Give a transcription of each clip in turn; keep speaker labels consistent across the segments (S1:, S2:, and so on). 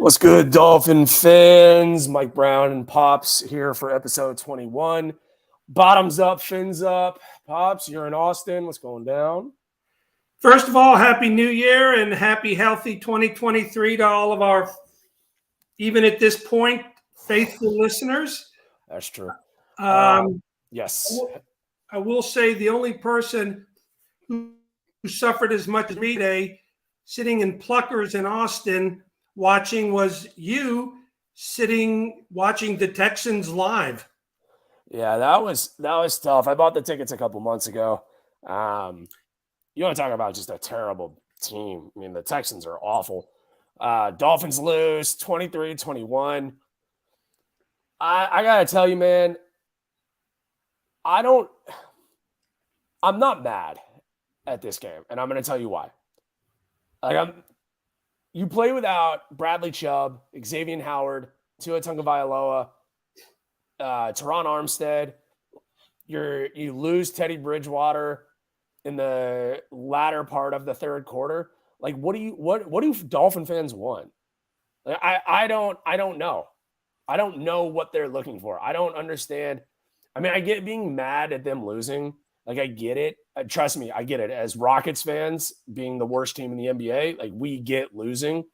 S1: What's good, Dolphin fans? Mike Brown and Pops here for episode 21. Bottoms up, fins up. Pops, you're in Austin. What's going down?
S2: First of all, Happy New Year and happy, healthy 2023 to all of our, even at this point, faithful listeners.
S1: That's true. Yes.
S2: I will say the only person who suffered as much as me today, sitting in Pluckers in Austin, watching was you sitting watching the Texans live.
S1: Yeah, that was tough. I bought the tickets a couple months ago. You want to talk about just a terrible team. I mean, the Texans are awful. Dolphins lose 23-21. I got to tell you, man, I'm not mad at this game, and I'm going to tell you why. You play without Bradley Chubb, Xavier Howard, Tua Tagovailoa, Teron Armstead. You lose Teddy Bridgewater in the latter part of the third quarter. Like, what do Dolphin fans want? Like, I don't know. I don't know what they're looking for. I don't understand. I mean, I get being mad at them losing. Like, I get it. Trust me, I get it. As Rockets fans, being the worst team in the NBA, like, we get losing.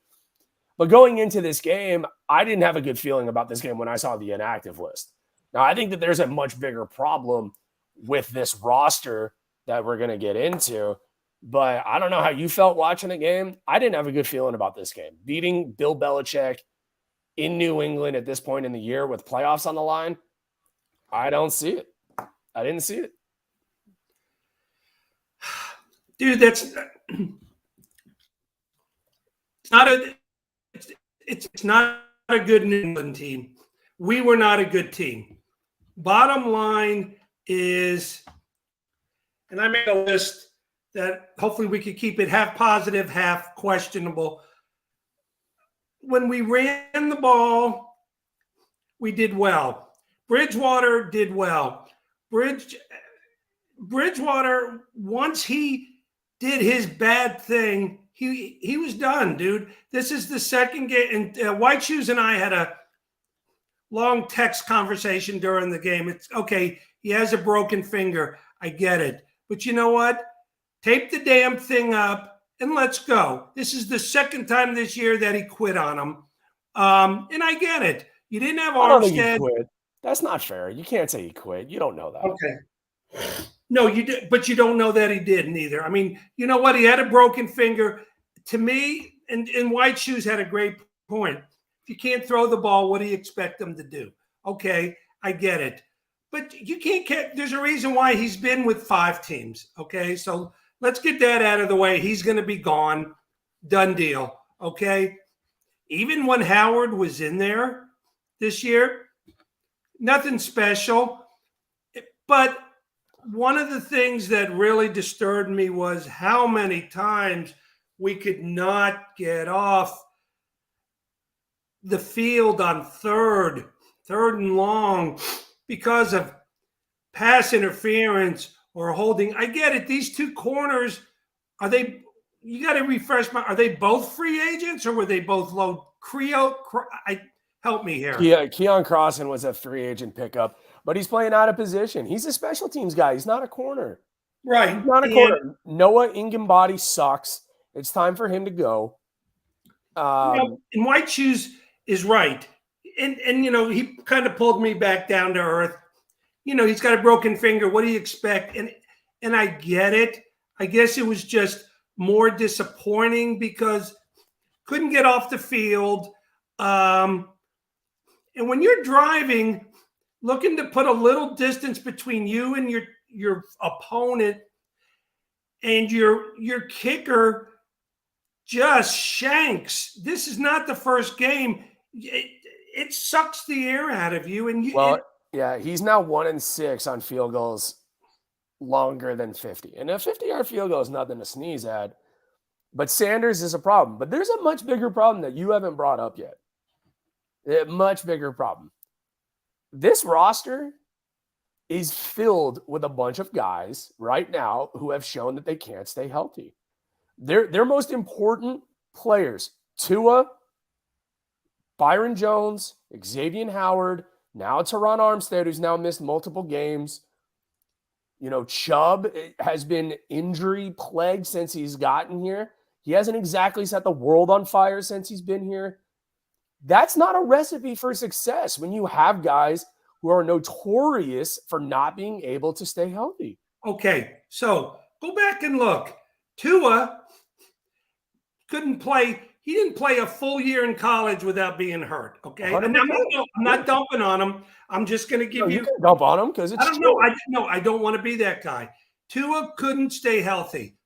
S1: But going into this game, I didn't have a good feeling about this game when I saw the inactive list. Now, I think that there's a much bigger problem with this roster that we're going to get into. But I don't know how you felt watching the game. I didn't have a good feeling about this game. Beating Bill Belichick in New England at this point in the year with playoffs on the line, I don't see it. I didn't see it.
S2: Dude, it's not a good New England team. We were not a good team. Bottom line is, and I made a list that hopefully we could keep it half positive, half questionable. When we ran the ball, we did well. Bridgewater did well. Bridgewater, once he did his bad thing, he was done, dude. This is the second game. And White Shoes and I had a long text conversation during the game. It's okay. He has a broken finger. I get it. But you know what? Tape the damn thing up and let's go. This is the second time this year that he quit on him. And I get it. You didn't have Armstead.
S1: I don't think he quit. That's not fair. You can't say he quit. You don't know that.
S2: Okay. No, you did, but you don't know that he did neither. I mean, you know what? He had a broken finger. To me, and White Shoes had a great point. If you can't throw the ball, what do you expect them to do? Okay, I get it. But you can't – there's a reason why he's been with 5 teams, okay? So let's get that out of the way. He's going to be gone. Done deal, okay? Even when Howard was in there this year, nothing special. But one of the things that really disturbed me was how many times we could not get off the field on third and long because of pass interference or holding. I get it. These two corners, you got to refresh are they both free agents or were they both low? Help me here.
S1: Keon Crossan was a free agent pickup, but he's playing out of position. He's a special teams guy. He's not a corner.
S2: Right.
S1: He's not a corner. Noah Ingambody sucks. It's time for him to go.
S2: And White Shoes is right. And he kind of pulled me back down to earth. He's got a broken finger. What do you expect? And I get it. I guess it was just more disappointing because couldn't get off the field. And when you're driving, looking to put a little distance between you and your opponent, and your kicker just shanks. This is not the first game. It sucks the air out of you. And
S1: he's now 1-6 on field goals longer than 50. And a 50-yard field goal is nothing to sneeze at. But Sanders is a problem. But there's a much bigger problem that you haven't brought up yet. A much bigger problem. This roster is filled with a bunch of guys right now who have shown that they can't stay healthy. Their most important players, Tua, Byron Jones, Xavier Howard, now Teron Armstead, who's now missed multiple games. You know, Chubb has been injury plagued since he's gotten here. He hasn't exactly set the world on fire since he's been here. That's not a recipe for success when you have guys who are notorious for not being able to stay healthy.
S2: Okay, so go back and look. Tua couldn't play. He didn't play a full year in college without being hurt. Okay, and I'm not dumping on him. I'm just going to give you.
S1: You can dump on him because it's.
S2: I don't know. I don't want to be that guy. Tua couldn't stay healthy.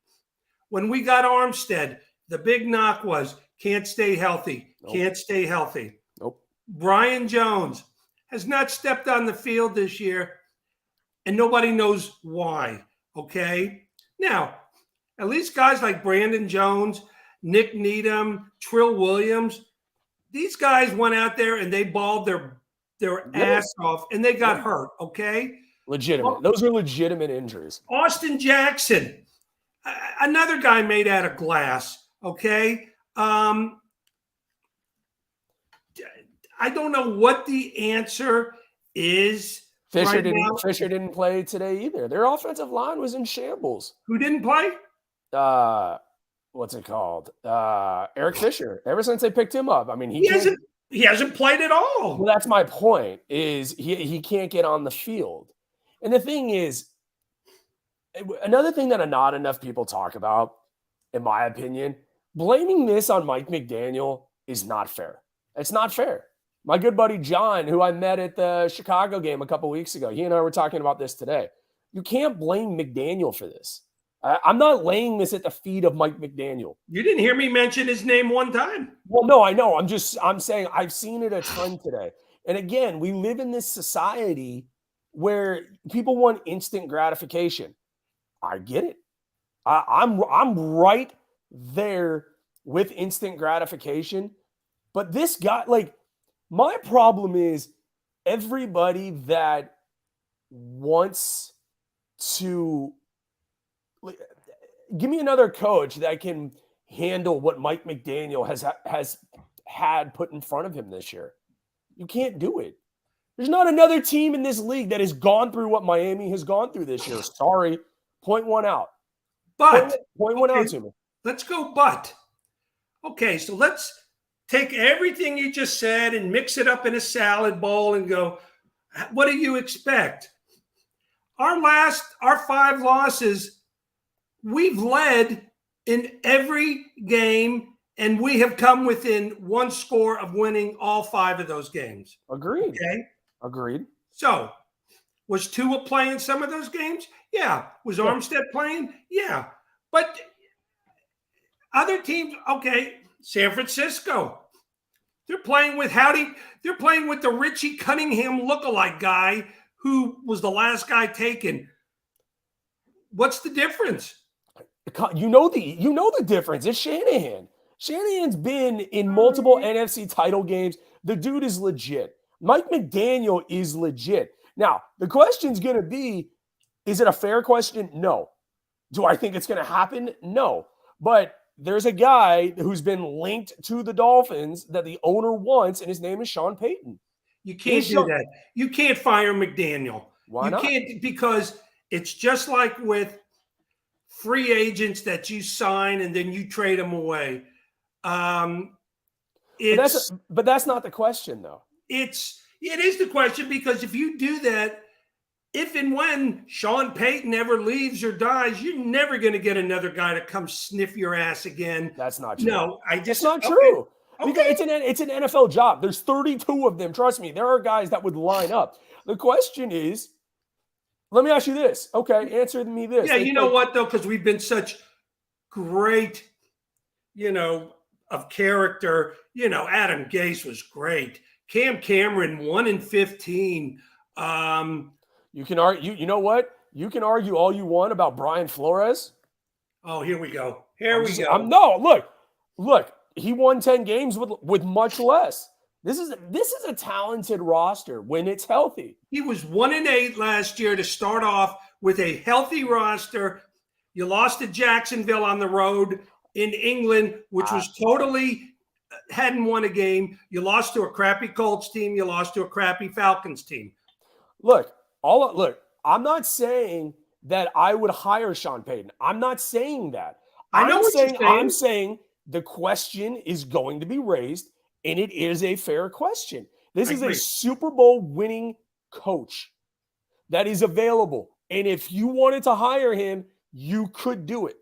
S2: When we got Armstead, the big knock was can't stay healthy. Nope. Can't stay healthy.
S1: Nope.
S2: Brian Jones has not stepped on the field this year, and nobody knows why. Okay, now at least guys like Brandon Jones, Nick Needham, Trill Williams, these guys went out there and they balled their ass off and they got hurt, okay?
S1: Legitimate. Those are legitimate injuries.
S2: Austin Jackson, another guy made out of glass, okay? I don't know what the answer is.
S1: Fisher didn't play today either. Their offensive line was in shambles.
S2: Who didn't play?
S1: What's it called? Eric Fisher. Ever since they picked him up, I mean,
S2: he hasn't played at all.
S1: Well, that's my point. Is he can't get on the field, and the thing is, another thing that not enough people talk about, in my opinion, blaming this on Mike McDaniel is not fair. It's not fair. My good buddy John, who I met at the Chicago game a couple weeks ago, he and I were talking about this today. You can't blame McDaniel for this. I'm not laying this at the feet of Mike McDaniel.
S2: You didn't hear me mention his name one time.
S1: Well, no, I know. I'm saying I've seen it a ton today. And again, we live in this society where people want instant gratification. I get it. I'm right there with instant gratification. But this guy, like, my problem is everybody that wants to give me another coach that can handle what Mike McDaniel has had put in front of him this year. You can't do it. There's not another team in this league that has gone through what Miami has gone through this year. Sorry. Point one out.
S2: But
S1: point one out to me.
S2: Let's go but. Okay, so let's take everything you just said and mix it up in a salad bowl and go, what do you expect? Our 5 losses, we've led in every game, and we have come within one score of winning all 5 of those games.
S1: Agreed.
S2: Okay?
S1: Agreed.
S2: So, was Tua playing some of those games? Yeah. Was Armstead playing? Yeah. But other teams, okay, San Francisco, they're playing with they're playing with the Richie Cunningham lookalike guy who was the last guy taken. What's the difference?
S1: You know the difference. It's Shanahan. Shanahan's been in multiple NFC title games. The dude is legit. Mike McDaniel is legit. Now, the question's going to be, is it a fair question? No. Do I think it's going to happen? No. But there's a guy who's been linked to the Dolphins that the owner wants, and his name is Sean Payton.
S2: You can't do that. You can't fire McDaniel.
S1: Why not?
S2: You can't, because it's just like with free agents that you sign and then you trade them away.
S1: But that's not the question, though.
S2: It is the question, because if you do that, if and when Sean Payton ever leaves or dies, you're never going to get another guy to come sniff your ass again.
S1: That's not true.
S2: No,
S1: it's not true. Okay. Because it's an NFL job. There's 32 of them. Trust me, there are guys that would line up. The question is, let me ask you this. Okay, answer me this.
S2: Yeah, you know what, though? Because we've been such great, of character. Adam Gase was great. Cam Cameron, 1-15.
S1: You can argue. You know what? You can argue all you want about Brian Flores.
S2: Oh, here we go. Look.
S1: He won 10 games with much less. This is a talented roster when it's healthy.
S2: He was 1-8 last year to start off with a healthy roster. You lost to Jacksonville on the road in England, which was totally hadn't won a game. You lost to a crappy Colts team. You lost to a crappy Falcons team.
S1: Look, I'm not saying that I would hire Sean Payton. I'm not saying that.
S2: I know what you're saying.
S1: I'm saying the question is going to be raised, and it is a fair question. This is a Super Bowl winning coach that is available. And if you wanted to hire him, you could do it.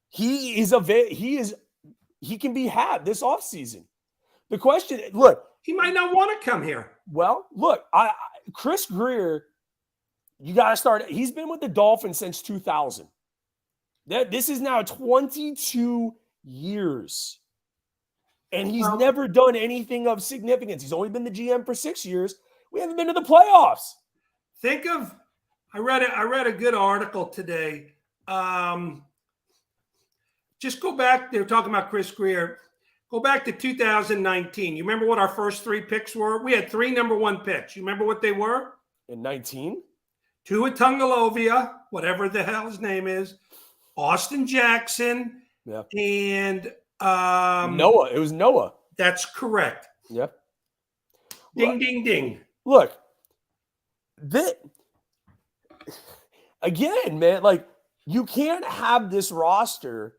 S1: He can be had this offseason. The question, look.
S2: He might not want to come here.
S1: Well, look, Chris Greer, you got to start. He's been with the Dolphins since 2000. This is now 22 years. And he's never done anything of significance. He's only been the GM for 6 years. We haven't been to the playoffs.
S2: I read a good article today. Just go back. They were talking about Chris Greer. Go back to 2019. You remember what our first 3 picks were? We had 3 number 1 picks. You remember what they were?
S1: In 19?
S2: Tua Tagovailoa, whatever the hell his name is, Austin Jackson, and
S1: Noah. It was Noah.
S2: That's correct.
S1: Yep.
S2: Ding, ding, ding.
S1: Look, again, man, like, you can't have this roster.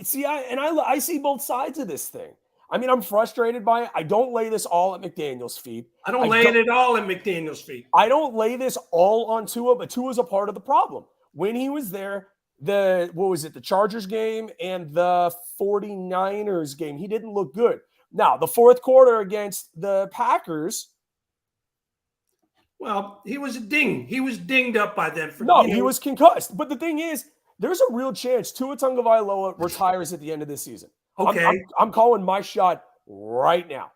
S1: See, I see both sides of this thing. I mean, I'm frustrated by it. I don't lay this all at McDaniel's feet.
S2: I don't lay it all at McDaniel's feet.
S1: I don't lay this all on Tua, but Tua's a part of the problem. When he was there, the Chargers game and the 49ers game, he didn't look good. Now, the fourth quarter against the Packers.
S2: Well, he was dinged up by then.
S1: He was concussed. But the thing is, there's a real chance Tua Tagovailoa retires at the end of this season.
S2: Okay.
S1: I'm calling my shot right now.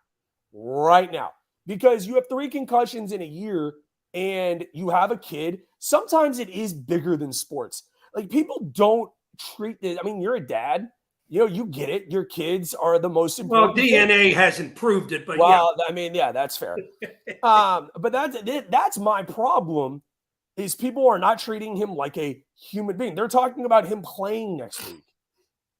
S1: Right now. Because you have 3 concussions in a year and you have a kid. Sometimes it is bigger than sports. Like, people don't treat it. I mean, you're a dad. You know, you get it. Your kids are the most important.
S2: Well, DNA hasn't proved it, but
S1: I mean, that's fair. But that's my problem. Is people are not treating him like a human being. They're talking about him playing next week.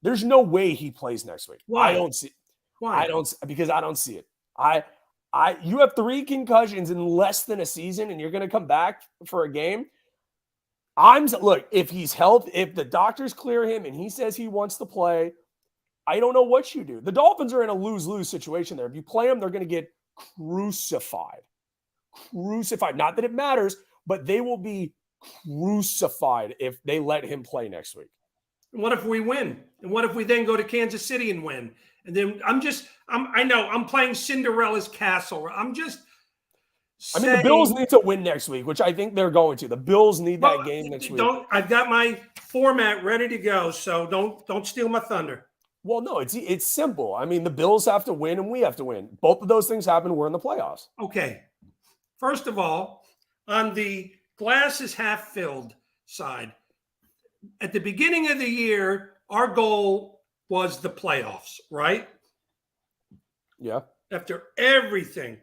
S1: There's no way he plays next week.
S2: Why?
S1: I don't see.
S2: Why?
S1: Because I don't see it. You have 3 concussions in less than a season, and you're going to come back for a game. Look, if he's healthy, if the doctors clear him and he says he wants to play, I don't know what you do. The Dolphins are in a lose-lose situation there. If you play them, they're going to get crucified. Not that it matters, but they will be crucified if they let him play next week.
S2: And what if we win? And what if we then go to Kansas City and win? And then I'm playing Cinderella's castle.
S1: The Bills need to win next week, which I think they're going to. The Bills need that game next week.
S2: I've got my format ready to go, so don't steal my thunder.
S1: Well, no, it's simple. I mean, the Bills have to win and we have to win. Both of those things happen. We're in the playoffs.
S2: Okay. First of all, on the glass is half filled side, at the beginning of the year, our goal was the playoffs, right?
S1: Yeah.
S2: After everything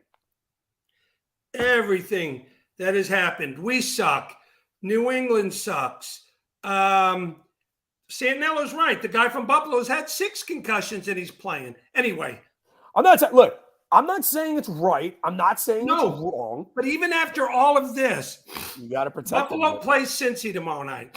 S2: that has happened, we suck. New England sucks. Santinello's right. The guy from Buffalo's had 6 concussions and he's playing. Anyway.
S1: I'm not saying it's right. I'm not saying it's wrong.
S2: But even after all of this,
S1: you got to protect
S2: Buffalo plays Cincy tomorrow night.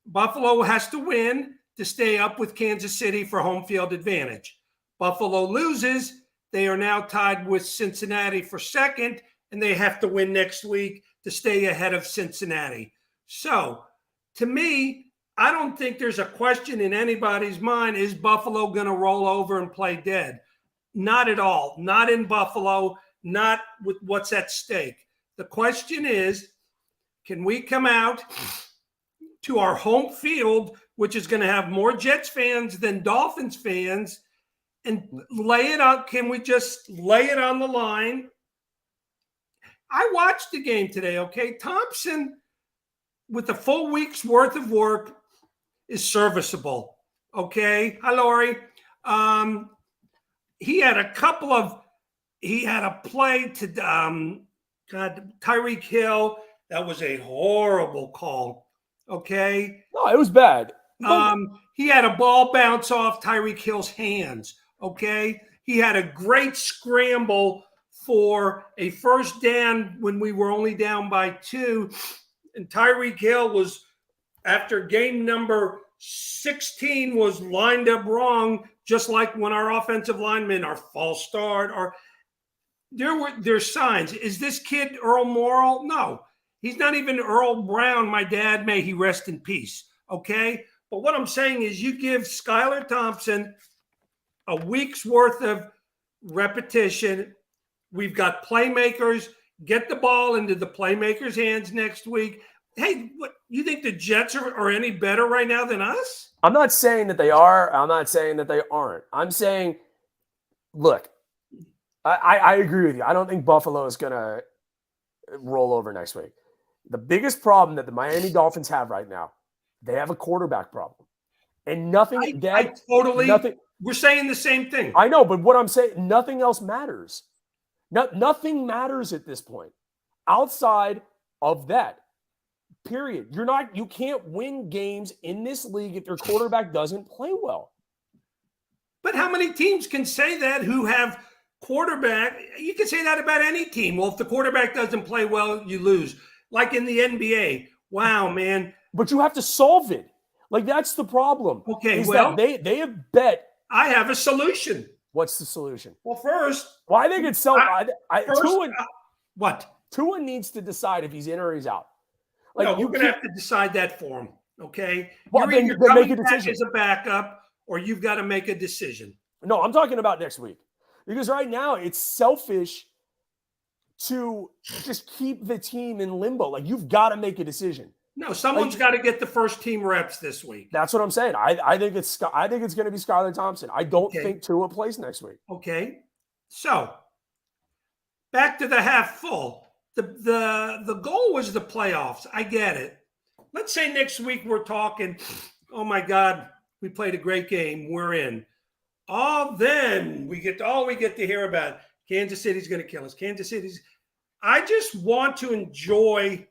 S2: Buffalo has to win to stay up with Kansas City for home field advantage. Buffalo loses. They are now tied with Cincinnati for second, and they have to win next week to stay ahead of Cincinnati. So, to me, I don't think there's a question in anybody's mind, is Buffalo going to roll over and play dead? Not at all. Not in Buffalo, not with what's at stake. The question is, can we come out to our home field, which is going to have more Jets fans than Dolphins fans, and lay it out? Can we just lay it on the line? I watched the game today, okay? Thompson, with a full week's worth of work, is serviceable, okay? Hi, Lori. He had a play to Tyreek Hill. That was a horrible call, okay?
S1: No, it was bad.
S2: He had a ball bounce off Tyreek Hill's hands. Okay. He had a great scramble for a first down when we were only down by 2. And Tyreek Hill was, after game number 16, was lined up wrong, just like when our offensive linemen are false start. Or there's signs. Is this kid Earl Morrall? No. He's not even Earl Brown, my dad, may he rest in peace. Okay? But what I'm saying is you give Skylar Thompson a week's worth of repetition. We've got playmakers. Get the ball into the playmakers' hands next week. Hey, what, you think the Jets are any better right now than us?
S1: I'm not saying that they are. I'm not saying that they aren't. I'm saying, look, I agree with you. I don't think Buffalo is going to roll over next week. The biggest problem that the Miami Dolphins have right now, they have a quarterback problem. And nothing.
S2: We're saying the same thing.
S1: I know, but what I'm saying, nothing else matters. Nothing matters at this point outside of that. Period. You can't win games in this league if your quarterback doesn't play well.
S2: But how many teams can say that who have quarterback? You can say that about any team. Well, if the quarterback doesn't play well, you lose. Like in the NBA. Wow, man.
S1: But you have to solve it. Like, that's the problem.
S2: Okay,
S1: well, they have bet.
S2: I have a solution.
S1: What's the solution?
S2: Well, first.
S1: Well, I think it's so.
S2: What?
S1: Tua needs to decide if he's in or he's out.
S2: Like, no, we're going to have to decide that for him. Okay.
S1: Well,
S2: You're
S1: then
S2: coming
S1: make a decision
S2: as a backup, or you've got to make a decision.
S1: No, I'm talking about next week, because right now it's selfish to just keep the team in limbo. Like, you've got to make a decision.
S2: No, someone's got to get the first team reps this week.
S1: That's what I'm saying. I think it's going to be Skylar Thompson. I don't think Tua plays next week.
S2: Okay. So back to the half full. The goal was the playoffs. I get it. Let's say next week we're talking, oh my God, we played a great game. We're in. Then we get to hear about Kansas City's going to kill us. I just want to enjoy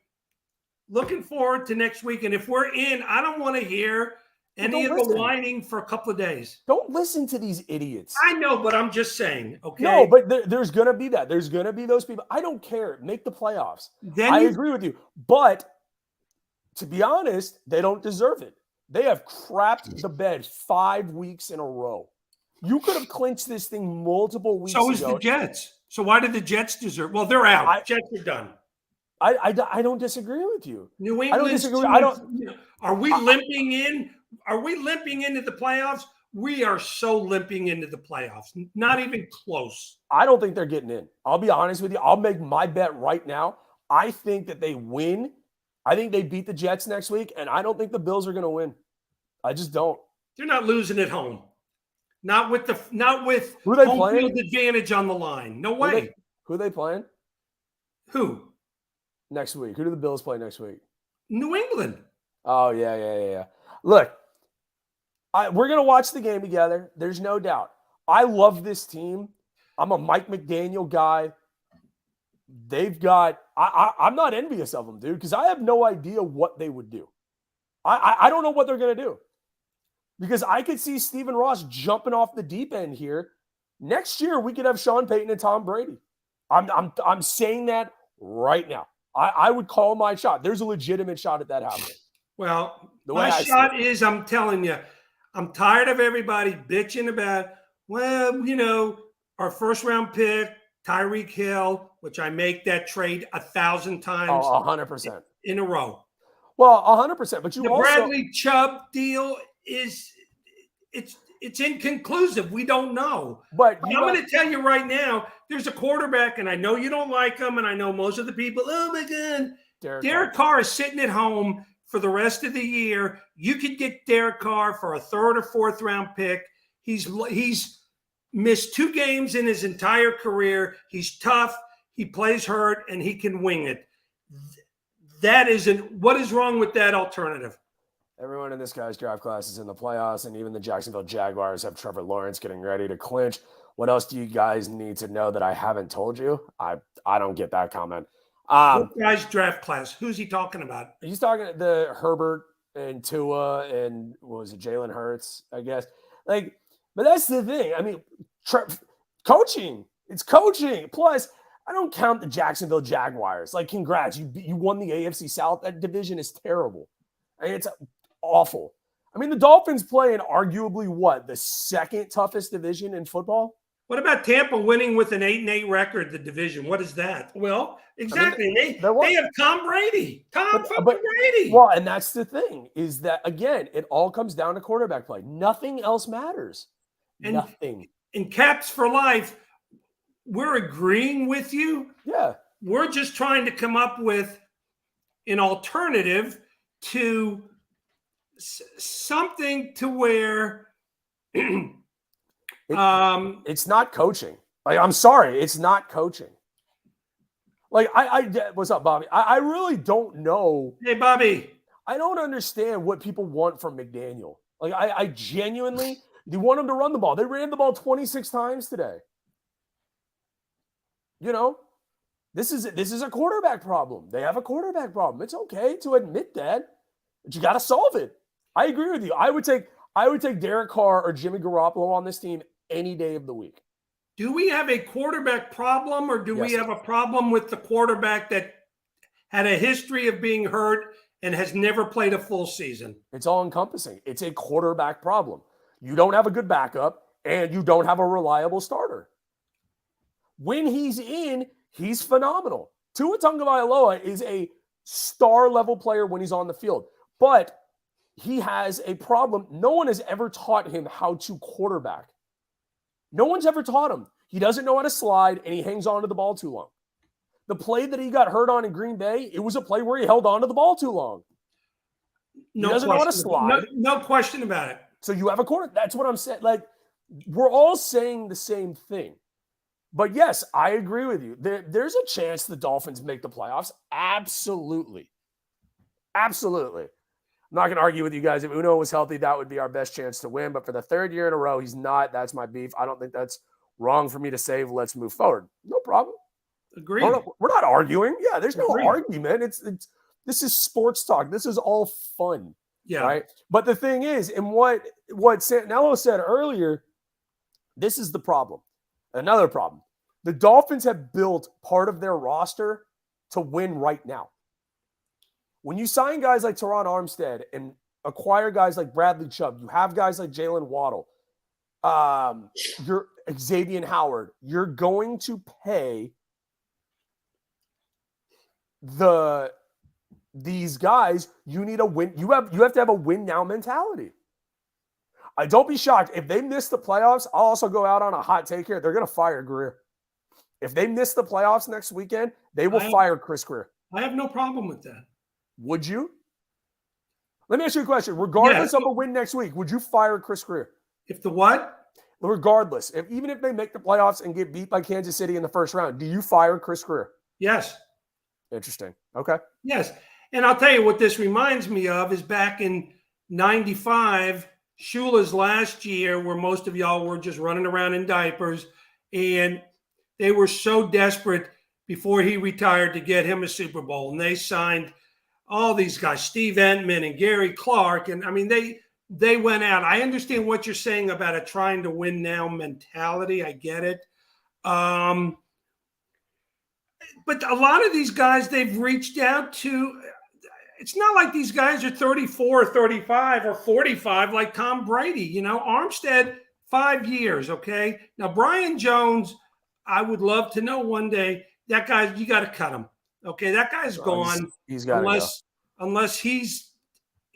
S2: looking forward to next week. And if we're in, I don't want to hear any of the whining for a couple of days.
S1: Don't listen to these idiots.
S2: I know, but I'm just saying, okay?
S1: No, but there's going to be that. There's going to be those people. I don't care. Make the playoffs. I agree with you. But to be honest, they don't deserve it. They have crapped the bed 5 weeks in a row. You could have clinched this thing multiple weeks ago.
S2: So is the Jets. So why did the Jets deserve? Well, they're out. Jets are done.
S1: I don't disagree with you.
S2: New England. I don't disagree. Are we limping in? Are we limping into the playoffs? We are so limping into the playoffs. Not even close.
S1: I don't think they're getting in. I'll be honest with you. I'll make my bet right now. I think that they win. I think they beat the Jets next week, and I don't think the Bills are going to win. I just don't.
S2: They're not losing at home. Not with
S1: who are they
S2: home
S1: playing?
S2: Field advantage on the line. No way.
S1: Who are they playing?
S2: Who?
S1: Next week. Who do the Bills play next week?
S2: New England.
S1: Oh, yeah. Look, we're going to watch the game together. There's no doubt. I love this team. I'm a Mike McDaniel guy. They've got – I'm not envious of them, dude, because I have no idea what they would do. I don't know what they're going to do, because I could see Stephen Ross jumping off the deep end here. Next year, we could have Sean Payton and Tom Brady. I'm saying that right now. I would call my shot. There's a legitimate shot at that happening.
S2: Well, my shot is, I'm telling you, I'm tired of everybody bitching about, our first-round pick, Tyreek Hill, which I make that trade 1,000 times.
S1: 100%.
S2: In a row.
S1: Well, 100%. But the
S2: Bradley Chubb deal is it's inconclusive. We don't know.
S1: But
S2: I'm going to tell you right now, there's a quarterback, and I know you don't like him, and I know most of the people, oh my God. Derek Carr is sitting at home for the rest of the year. You could get Derek Carr for a third or fourth round pick. He's missed 2 games in his entire career. He's tough. He plays hurt, and he can wing it. What is wrong with that alternative?
S1: Everyone in this guy's draft class is in the playoffs, and even the Jacksonville Jaguars have Trevor Lawrence getting ready to clinch. What else do you guys need to know that I haven't told you? I don't get that comment.
S2: What guy's draft class? Who's he talking about?
S1: He's talking the Herbert and Tua and what was it, Jalen Hurts, I guess. Like, but that's the thing. I mean, coaching. It's coaching. Plus, I don't count the Jacksonville Jaguars. Like, congrats, you won the AFC South. That division is terrible. I mean, it's awful. I mean, the Dolphins play in arguably what, the second toughest division in football.
S2: What about Tampa winning with an 8-8 record, the division? What is that? Well, exactly. I mean, they have Tom Brady. Brady.
S1: Well, and that's the thing, is that, again, it all comes down to quarterback play. Nothing else matters. Nothing.
S2: In Caps for Life, we're agreeing with you.
S1: Yeah.
S2: We're just trying to come up with an alternative to something to where
S1: it's not coaching. Like, I'm sorry, it's not coaching. Like, what's up, Bobby? I really don't know.
S2: Hey, Bobby.
S1: I don't understand what people want from McDaniel. Like, I genuinely, you want him to run the ball. They ran the ball 26 times today. You know, this is a quarterback problem. They have a quarterback problem. It's okay to admit that, but you got to solve it. I agree with you. I would take Derek Carr or Jimmy Garoppolo on this team any day of the week.
S2: Do we have a quarterback problem, or do we have a problem with the quarterback that had a history of being hurt and has never played a full season?
S1: It's all encompassing. It's a quarterback problem. You don't have a good backup, and you don't have a reliable starter. When he's in, he's phenomenal. Tua Tagovailoa is a star-level player when he's on the field, but he has a problem. No one has ever taught him how to quarterback. No one's ever taught him. He doesn't know how to slide, and he hangs on to the ball too long. The play that he got hurt on in Green Bay, it was a play where he held on to the ball too long. He doesn't know how to slide.
S2: No question about it.
S1: So you have a quarter. That's what I'm saying. Like, we're all saying the same thing. But yes, I agree with you. There's a chance the Dolphins make the playoffs. Absolutely. Absolutely. I'm not going to argue with you guys. If Uno was healthy, that would be our best chance to win. But for the third year in a row, he's not. That's my beef. I don't think that's wrong for me to say. Let's move forward. No problem.
S2: Agreed.
S1: We're not arguing. Yeah, there's no argument. This is sports talk. This is all fun.
S2: Yeah.
S1: Right. But the thing is, and what Santinello said earlier, this is the problem. Another problem. The Dolphins have built part of their roster to win right now. When you sign guys like Teron Armstead and acquire guys like Bradley Chubb, you have guys like Jalen Waddle, you're Xavier Howard, you're going to pay these guys. You need a win. You have to have a win now mentality. Don't be shocked if they miss the playoffs. I'll also go out on a hot take here. They're going to fire Greer. If they miss the playoffs next weekend, they will fire Chris Greer.
S2: I have no problem with that.
S1: Would you? Let me ask you a question. Regardless of a win next week, would you fire Chris Greer?
S2: If the what?
S1: Regardless. Even if they make the playoffs and get beat by Kansas City in the first round, do you fire Chris Greer?
S2: Yes.
S1: Interesting. Okay.
S2: Yes. And I'll tell you what this reminds me of is back in 95, Shula's last year, where most of y'all were just running around in diapers, and they were so desperate before he retired to get him a Super Bowl. And they signed all these guys, Steve Entman and Gary Clark. And I mean, they went out. I understand what you're saying about a trying to win now mentality. I get it. But a lot of these guys they've reached out to, it's not like these guys are 34 or 35 or 45 like Tom Brady. You know, Armstead, 5 years, okay? Now, Brian Jones, I would love to know one day, that guy, you got to cut him. Okay, that guy's gone.
S1: He's got to go.
S2: Unless he's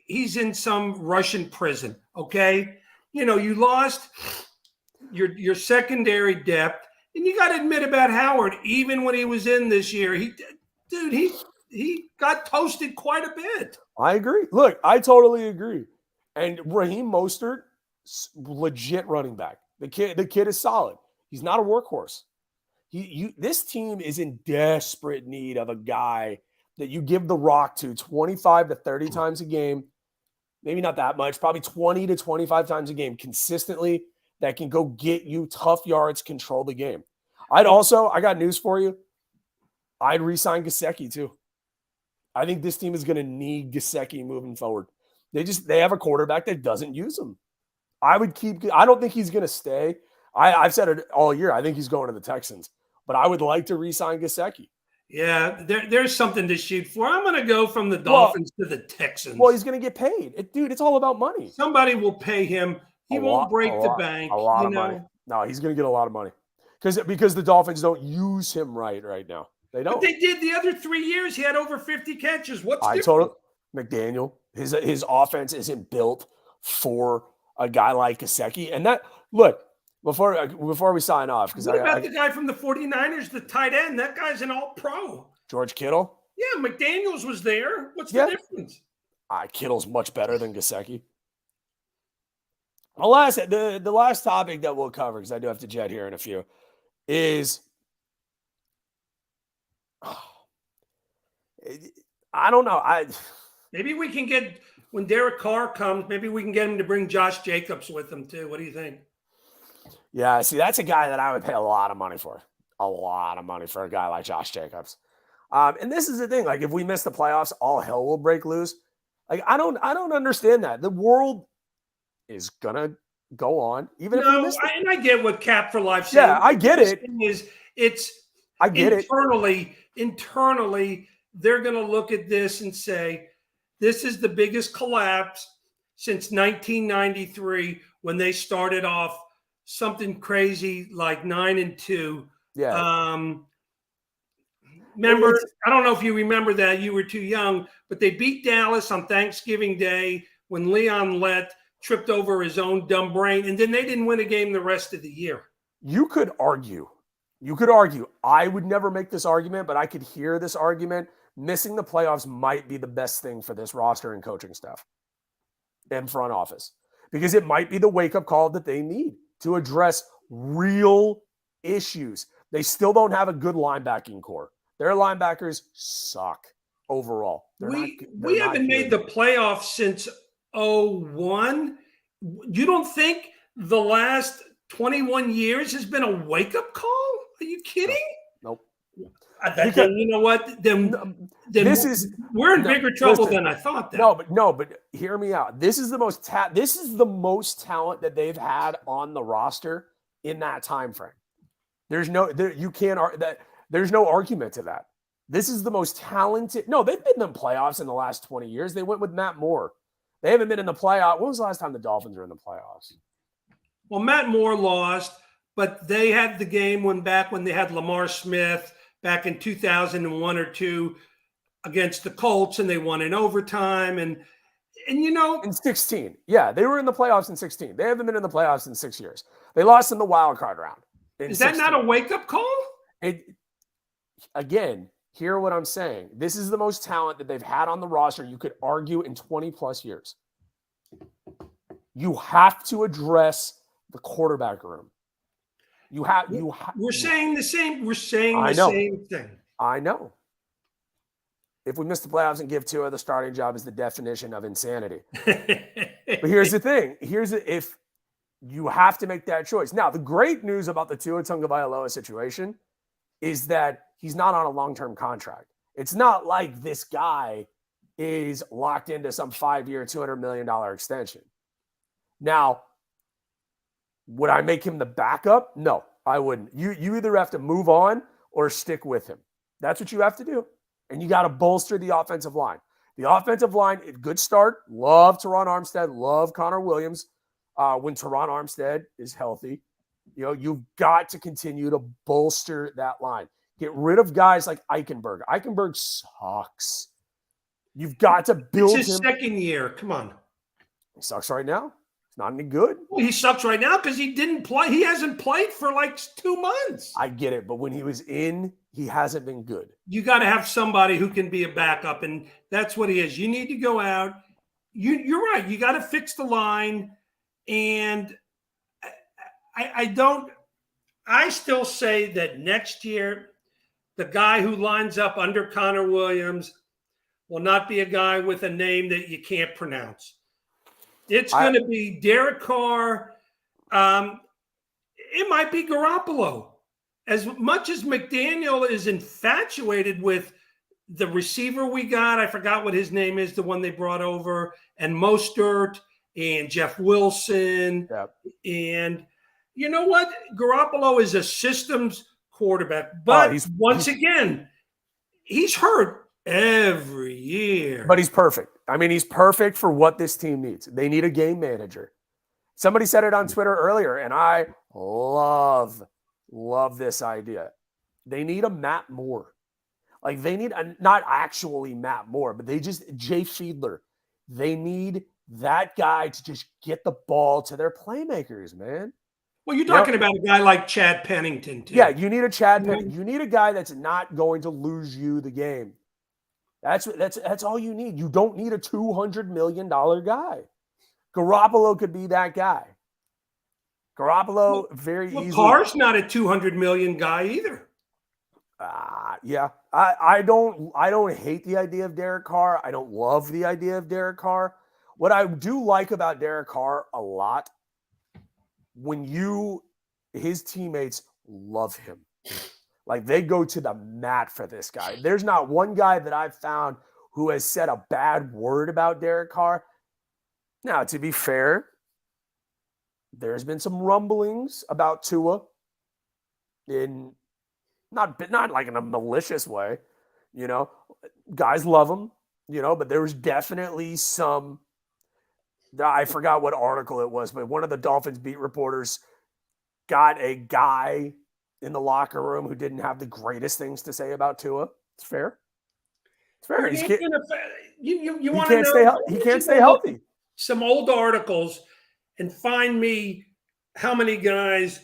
S2: in some Russian prison. Okay, you know, you lost your secondary depth, and you got to admit about Howard. Even when he was in this year, he got toasted quite a bit.
S1: I agree. Look, I totally agree. And Raheem Mostert, legit running back. The kid is solid. He's not a workhorse. This team is in desperate need of a guy that you give the rock to 25 to 30 times a game, maybe not that much, probably 20 to 25 times a game consistently, that can go get you tough yards, control the game. I got news for you. I'd re-sign Gesicki too. I think this team is going to need Gesicki moving forward. They have a quarterback that doesn't use him. I don't think he's going to stay. I've said it all year. I think he's going to the Texans, but I would like to re-sign Gesicki.
S2: Yeah, there's something to shoot for. I'm going to go from the Dolphins to the Texans.
S1: Well, he's going to get paid. Dude, it's all about money.
S2: Somebody will pay him. He won't break the bank.
S1: A lot of money. No, he's going to get a lot of money because the Dolphins don't use him right now. They don't.
S2: But they did the other 3 years. He had over 50 catches. What's different?
S1: McDaniel, his offense isn't built for a guy like Gesicki. And that, look, before we sign off, because
S2: what about the guy from the 49ers, the tight end? That guy's an all-pro.
S1: George Kittle?
S2: Yeah, McDaniels was there. What's the difference?
S1: Kittle's much better than Gesicki. The last topic that we'll cover, because I do have to jet here in a few, is I don't know.
S2: Maybe we can get, when Derek Carr comes, maybe we can get him to bring Josh Jacobs with him too. What do you think?
S1: Yeah, see, that's a guy that I would pay a lot of money for. A lot of money for a guy like Josh Jacobs. And this is the thing. Like, if we miss the playoffs, all hell will break loose. Like, I don't understand that. The world is gonna go on, even if we miss
S2: and I get what Cap for Life says.
S1: Yeah, I get it.
S2: I get it. Internally, they're gonna look at this and say, this is the biggest collapse since 1993 when they started off something crazy like 9-2.
S1: Yeah.
S2: Remember, I don't know if you remember that. You were too young, but they beat Dallas on Thanksgiving Day when Leon Lett tripped over his own dumb brain, and then they didn't win a game the rest of the year.
S1: You could argue. I would never make this argument, but I could hear this argument. Missing the playoffs might be the best thing for this roster and coaching staff and front office, because it might be the wake-up call that they need to address real issues. They still don't have a good linebacking core. Their linebackers suck overall.
S2: We haven't made the playoffs since 2001. You don't think the last 21 years has been a wake-up call? Are you kidding?
S1: Nope.
S2: Then you know what? Then we're in bigger trouble than I thought.
S1: No, but hear me out. This is the most talent that they've had on the roster in that time frame. There's no argument to that. This is the most talented. No, they've been in the playoffs in the last 20 years. They went with Matt Moore. They haven't been in the playoff. When was the last time the Dolphins were in the playoffs?
S2: Well, Matt Moore lost, but they had the game when they had Lamar Smith back in 2001 or 2 against the Colts, and they won in overtime. And in
S1: 16. Yeah, they were in the playoffs in 16. They haven't been in the playoffs in 6 years. They lost in the wild card round.
S2: Is that 16. Not a wake-up call?
S1: Again, hear what I'm saying. This is the most talent that they've had on the roster, you could argue, in 20-plus years. You have to address the quarterback room. We're saying the same. We're saying the same thing. I know. If we miss the playoffs and give Tua the starting job is the definition of insanity. But here's the thing. If you have to make that choice. Now, the great news about the Tua Tagovailoa situation is that he's not on a long-term contract. It's not like this guy is locked into some 5-year, $200 million extension. Now, would I make him the backup? No, I wouldn't. You either have to move on or stick with him. That's what you have to do. And you got to bolster the offensive line. The offensive line, good start. Love Teron Armstead. Love Connor Williams. When Teron Armstead is healthy, you've got to continue to bolster that line. Get rid of guys like Eichenberg. Eichenberg sucks. You've got to build him.
S2: It's his second year. Come on.
S1: He sucks right now. It's not any good.
S2: Well, he sucks right now because he didn't play. He hasn't played for like 2 months.
S1: I get it. But when he was in, he hasn't been good. You
S2: got to have somebody who can be a backup. And that's what he is. You need to go out. You're right. You got to fix the line. And I still say that next year, the guy who lines up under Connor Williams will not be a guy with a name that you can't pronounce. It's going to be Derek Carr. It might be Garoppolo. As much as McDaniel is infatuated with the receiver we got, I forgot what his name is, the one they brought over, and Mostert and Jeff Wilson.
S1: Yep.
S2: And you know what? Garoppolo is a systems quarterback. But once again, he's hurt every year.
S1: But he's perfect. I mean, he's perfect for what this team needs. They need a game manager. Somebody said it on Twitter earlier, and I love this idea. They need a Matt Moore. Like, they need not actually Matt Moore, but they just, Jay Fiedler. They need that guy to just get the ball to their playmakers, man.
S2: Well, you're talking about a guy like Chad Pennington, too.
S1: Yeah, you need a Chad Pennington. You need a guy that's not going to lose you the game. That's all you need. You don't need a $200 million guy. Garoppolo could be that guy. Garoppolo very easily.
S2: Carr's not a $200 million guy either.
S1: Yeah. I don't hate the idea of Derek Carr. I don't love the idea of Derek Carr. What I do like about Derek Carr a lot, his teammates love him. Like, they go to the mat for this guy. There's not one guy that I've found who has said a bad word about Derek Carr. Now, to be fair, there's been some rumblings about Tua in not like in a malicious way, guys love him, but there was definitely some, I forgot what article it was, but one of the Dolphins beat reporters got a guy in the locker room who didn't have the greatest things to say about Tua. It's fair. It's fair.
S2: You want to know?
S1: He can't stay healthy.
S2: Some old articles and find me how many guys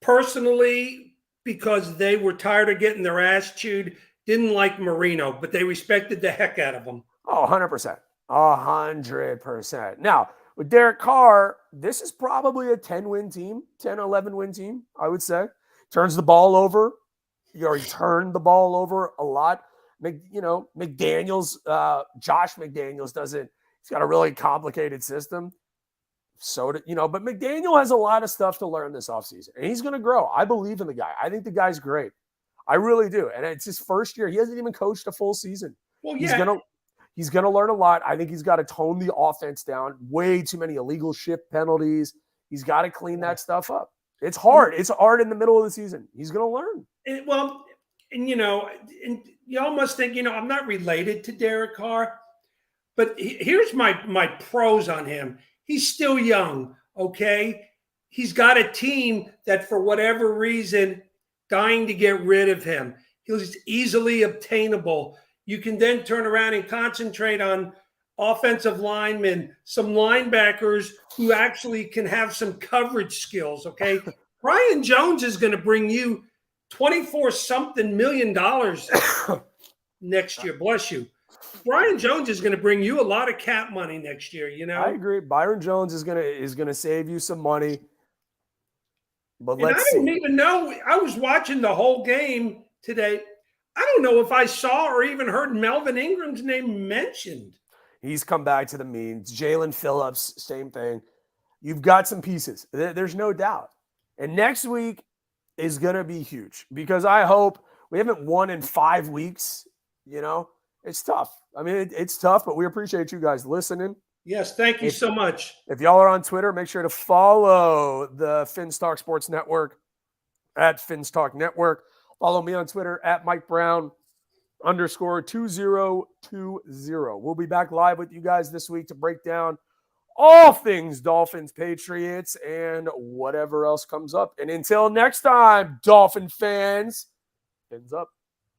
S2: personally, because they were tired of getting their ass chewed, didn't like Marino, but they respected the heck out of him.
S1: Oh, 100%. 100%. Now, with Derek Carr, this is probably a 10-win team, 10, 11-win team, I would say. Turns the ball over. He already turned the ball over a lot. McDaniels, Josh McDaniels he's got a really complicated system. But McDaniel has a lot of stuff to learn this offseason, and he's going to grow. I believe in the guy. I think the guy's great. I really do. And it's his first year. He hasn't even coached a full season.
S2: Well, yeah.
S1: He's going to learn a lot. I think he's got to tone the offense down. Way too many illegal shift penalties. He's got to clean that stuff up. It's hard. It's hard in the middle of the season. He's going to learn.
S2: And y'all must think, I'm not related to Derek Carr, but here's my pros on him. He's still young, okay? He's got a team that, for whatever reason, dying to get rid of him. He's easily obtainable. You can then turn around and concentrate on offensive linemen, some linebackers who actually can have some coverage skills, okay? Brian Jones is going to bring you $24-something million next year. Bless you. Brian Jones is going to bring you a lot of cap money next year, I
S1: agree. Byron Jones is gonna save you some money. But
S2: I don't even know. I was watching the whole game today. I don't know if I saw or even heard Melvin Ingram's name mentioned.
S1: He's come back to the means. Jalen Phillips, same thing. You've got some pieces. There's no doubt. And next week is going to be huge because I hope we haven't won in 5 weeks. It's tough. I mean, it's tough, but we appreciate you guys listening.
S2: Yes, thank you so much.
S1: If y'all are on Twitter, make sure to follow the Finstalk Sports Network at Finstalk Network. Follow me on Twitter at Mike Brown _2020. We'll be back live with you guys this week to break down all things Dolphins, Patriots, and whatever else comes up. And until next time, Dolphin fans, fins up.